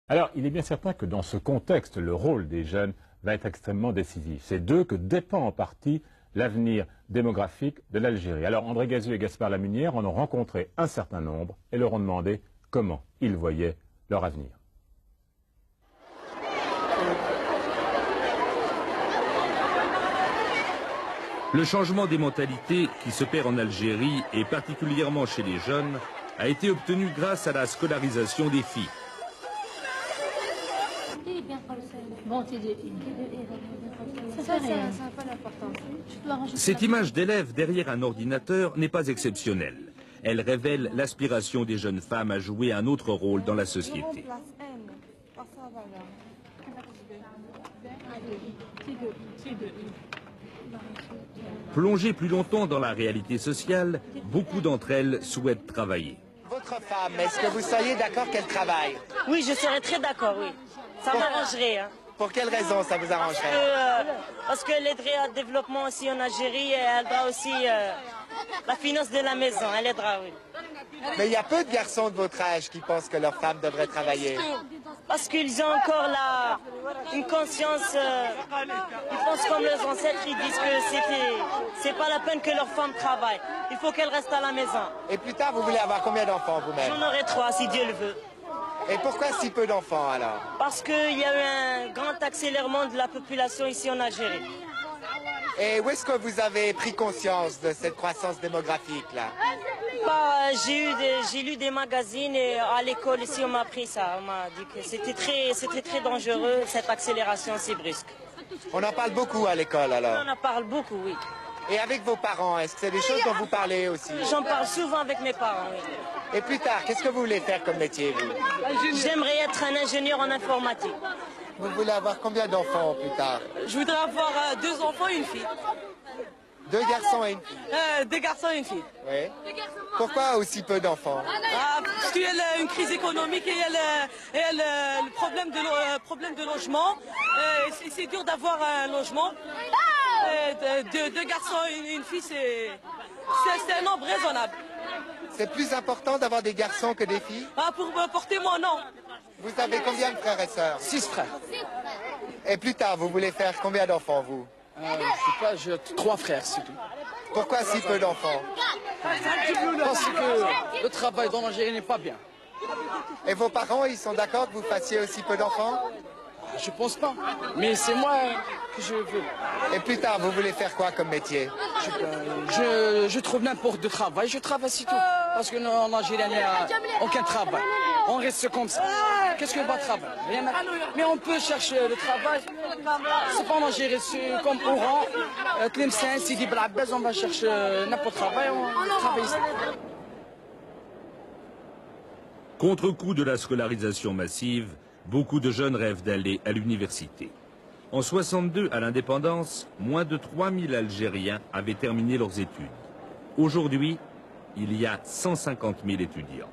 Alors, il est bien certain que dans ce contexte, le rôle des jeunes va être extrêmement décisif. C'est d'eux que dépend en partie l'avenir démographique de l'Algérie. Alors, André Gazou et Gaspard Lamunière en ont rencontré un certain nombre et leur ont demandé comment ils voyaient leur avenir. Le changement des mentalités qui s'opère en Algérie, et particulièrement chez les jeunes, a été obtenu grâce à la scolarisation des filles. Cette image d'élève derrière un ordinateur n'est pas exceptionnelle. Elle révèle l'aspiration des jeunes femmes à jouer un autre rôle dans la société. Plongées plus longtemps dans la réalité sociale, beaucoup d'entre elles souhaitent travailler. Votre femme, est-ce que vous seriez d'accord qu'elle travaille? Oui, je serais très d'accord, oui. Ça m'arrangerait. Hein. Pour quelle raison ça vous arrangerait? Parce qu'elle aiderait au développement aussi en Algérie et elle aidera aussi la finance de la maison. Elle aidera, oui. Mais il y a peu de garçons de votre âge qui pensent que leur femme devrait travailler. Parce qu'ils ont encore une conscience, ils pensent comme leurs ancêtres, ils disent que c'est pas la peine que leur femme travaille. Il faut qu'elle reste à la maison. Et plus tard, vous voulez avoir combien d'enfants vous-même? J'en aurai 3 si Dieu le veut. Et pourquoi si peu d'enfants alors? Parce qu'il y a eu un grand accélérement de la population ici en Algérie. Et où est-ce que vous avez pris conscience de cette croissance démographique là? Bah, j'ai lu des magazines et à l'école ici on m'a appris ça. On m'a dit que c'était très dangereux cette accélération si brusque. On en parle beaucoup à l'école alors? On en parle beaucoup, oui. Et avec vos parents, est-ce que c'est des choses dont vous parlez aussi? J'en parle souvent avec mes parents, oui. Et plus tard, qu'est-ce que vous voulez faire comme métier vous? J'aimerais être un ingénieur en informatique. Vous voulez avoir combien d'enfants plus tard? Je voudrais avoir 2 enfants et une fille. 2 garçons et une fille? 2 garçons et une fille. Oui. Pourquoi aussi peu d'enfants? Parce qu'il y a une crise économique et il y a le problème de logement. C'est dur d'avoir un logement. 2 garçons et une fille, c'est un nombre raisonnable. C'est plus important d'avoir des garçons que des filles? Pour porter mon nom. Vous avez combien de frères et sœurs? 6 frères. Et plus tard, vous voulez faire combien d'enfants, vous? Je sais pas, j'ai 3 frères, c'est tout. Pourquoi si peu d'enfants? Parce que le travail dans l'Algérie n'est pas bien. Et vos parents, ils sont d'accord que vous fassiez aussi peu d'enfants? Je pense pas, mais c'est moi que je veux. Et plus tard, vous voulez faire quoi comme métier? Je trouve n'importe de travail, je travaille c'est tout. Parce que en Algérie, il n'y a aucun travail. On reste comme ça. Qu'est-ce qu'on va travailler? Rien. Mais on peut chercher le travail. C'est pas en Algérie, c'est comme Oran, Tlemcen, Sidi Blabez, on va chercher n'importe travail, on travaille ici. Contre-coup de la scolarisation massive, beaucoup de jeunes rêvent d'aller à l'université. En 62, à l'indépendance, moins de 3000 Algériens avaient terminé leurs études. Aujourd'hui, il y a 150 000 étudiants.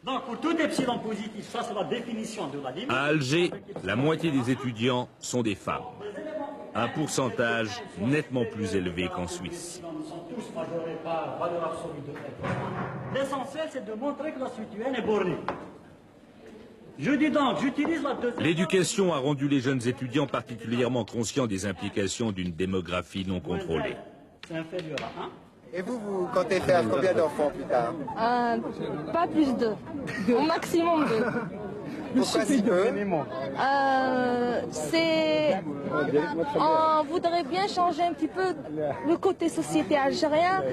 Donc, pour tout epsilon positif, ça c'est la définition de la limite. À Alger, la moitié des étudiants sont des femmes. Un pourcentage nettement plus élevé qu'en Suisse. Nous sommes tous majorés par valeur absolue de fait. L'essentiel, c'est de montrer que la citoyenne est bornée. Je dis donc, j'utilise la deuxième... L'éducation a rendu les jeunes étudiants particulièrement conscients des implications d'une démographie non contrôlée. C'est inférieur à 1. Et vous comptez faire combien d'enfants plus tard? Pas plus 2. Au maximum 2. Pourquoi si peu? On voudrait bien changer un petit peu le côté société algérien.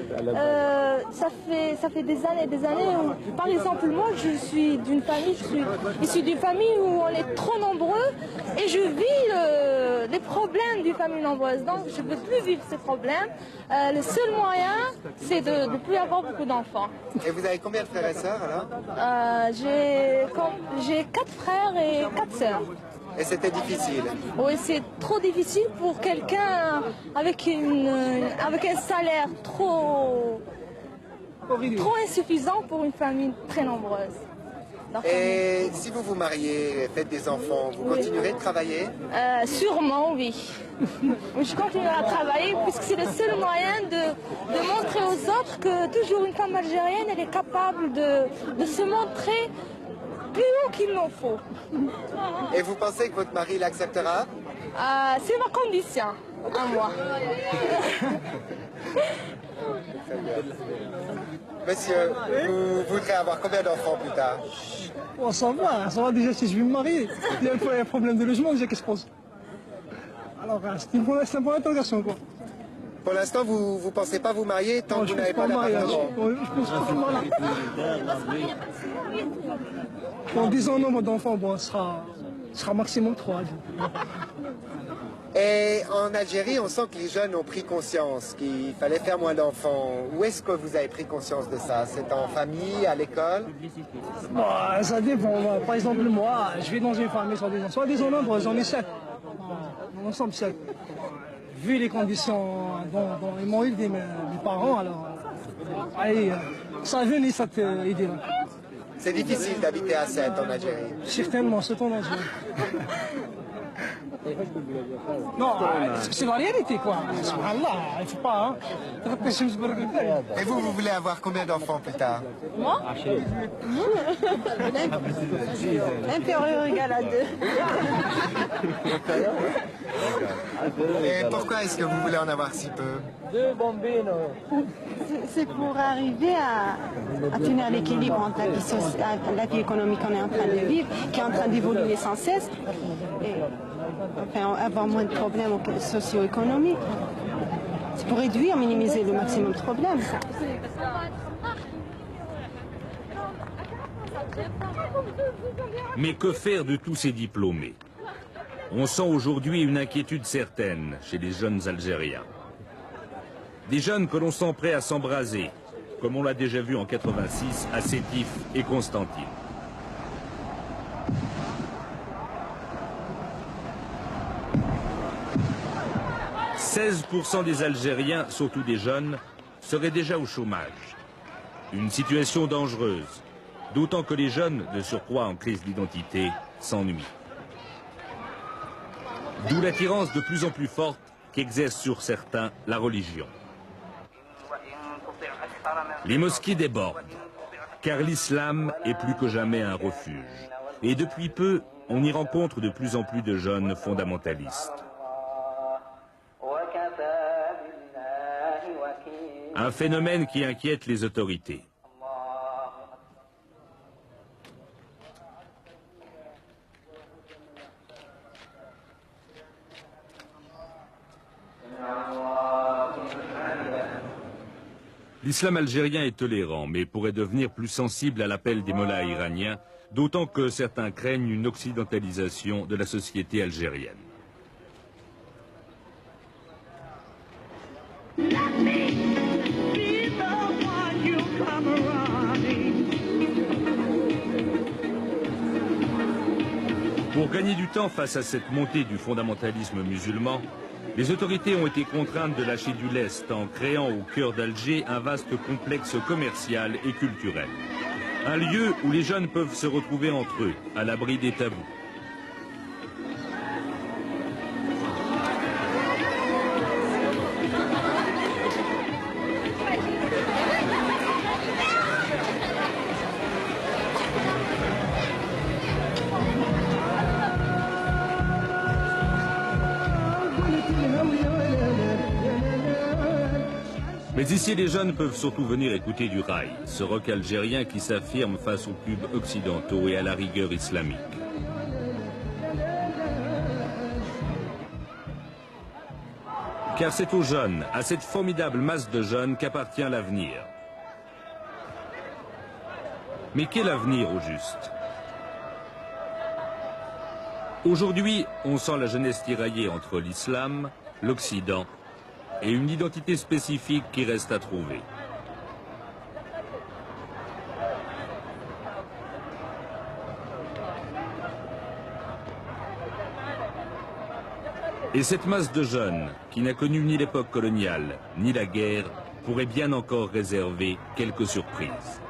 Ça fait des années où, par exemple, moi je suis issue d'une famille où on est trop nombreux et je vis les problèmes d'une famille nombreuse. Donc je ne veux plus vivre ces problèmes. Le seul moyen, c'est de ne plus avoir beaucoup d'enfants. Et vous avez combien de frères et sœurs alors? J'ai 4 frères et 4 sœurs. Et c'était difficile? Oui, c'est trop difficile pour quelqu'un avec un salaire trop insuffisant pour une famille très nombreuse. Donc, et si vous vous mariez, faites des enfants, vous continuerez de travailler? Sûrement, oui. Je continuerai à travailler puisque c'est le seul moyen de montrer aux autres que toujours une femme algérienne elle est capable de se montrer plus haut qu'il n'en faut. Et vous pensez que votre mari l'acceptera? C'est ma condition, à moi. Monsieur, vous voudrez avoir combien d'enfants plus tard? Bon, ça va déjà si je vais me marier. Il y a un problème de logement déjà qui se pose. Alors, c'est une bonne interrogation, quoi. Pour l'instant, vous ne pensez pas vous marier tant que vous n'avez pas d'appartement? Je pense pas que marier. En disant nombre d'enfants, bon, ce sera maximum 3. Et en Algérie, on sent que les jeunes ont pris conscience qu'il fallait faire moins d'enfants. Où est-ce que vous avez pris conscience de ça? C'est en famille, à l'école? Bon, ça dépend. Par exemple, moi, je vais dans une famille soit des nombre, j'en ai 7. Dans l'ensemble, 7. Vu les conditions dont ils m'ont aidé mes parents, alors, allez, ça venait cette idée-là. C'est difficile d'habiter à 7 en Algérie? Certainement, c'est en Algérie. Non, c'est la réalité, quoi. Subhanallah, il ne faut pas, hein. Et vous voulez avoir combien d'enfants plus tard? Moi inférieur égal à 2. Et pourquoi est-ce que vous voulez en avoir si peu? C'est pour arriver à tenir l'équilibre entre la vie économique qu'on est en train de vivre, qui est en train d'évoluer sans cesse, et enfin, avoir moins de problèmes socio-économiques. C'est pour réduire, minimiser le maximum de problèmes. Mais que faire de tous ces diplômés? On sent aujourd'hui une inquiétude certaine chez les jeunes Algériens. Des jeunes que l'on sent prêts à s'embraser, comme on l'a déjà vu en 86 à Sétif et Constantine. « 16% des Algériens, surtout des jeunes, seraient déjà au chômage. Une situation dangereuse, d'autant que les jeunes, de surcroît en crise d'identité, s'ennuient. D'où l'attirance de plus en plus forte qu'exerce sur certains la religion. Les mosquées débordent, car l'islam est plus que jamais un refuge. Et depuis peu, on y rencontre de plus en plus de jeunes fondamentalistes. Un phénomène qui inquiète les autorités. L'islam algérien est tolérant, mais pourrait devenir plus sensible à l'appel des mollahs iraniens, d'autant que certains craignent une occidentalisation de la société algérienne. Pour gagner du temps face à cette montée du fondamentalisme musulman, les autorités ont été contraintes de lâcher du lest en créant au cœur d'Alger un vaste complexe commercial et culturel. Un lieu où les jeunes peuvent se retrouver entre eux, à l'abri des tabous. Mais ici, les jeunes peuvent surtout venir écouter du rail, ce rock algérien qui s'affirme face aux pubs occidentaux et à la rigueur islamique. Car c'est aux jeunes, à cette formidable masse de jeunes qu'appartient l'avenir. Mais quel avenir au juste? Aujourd'hui, on sent la jeunesse tiraillée entre l'islam, l'Occident et une identité spécifique qui reste à trouver. Et cette masse de jeunes, qui n'a connu ni l'époque coloniale, ni la guerre, pourrait bien encore réserver quelques surprises.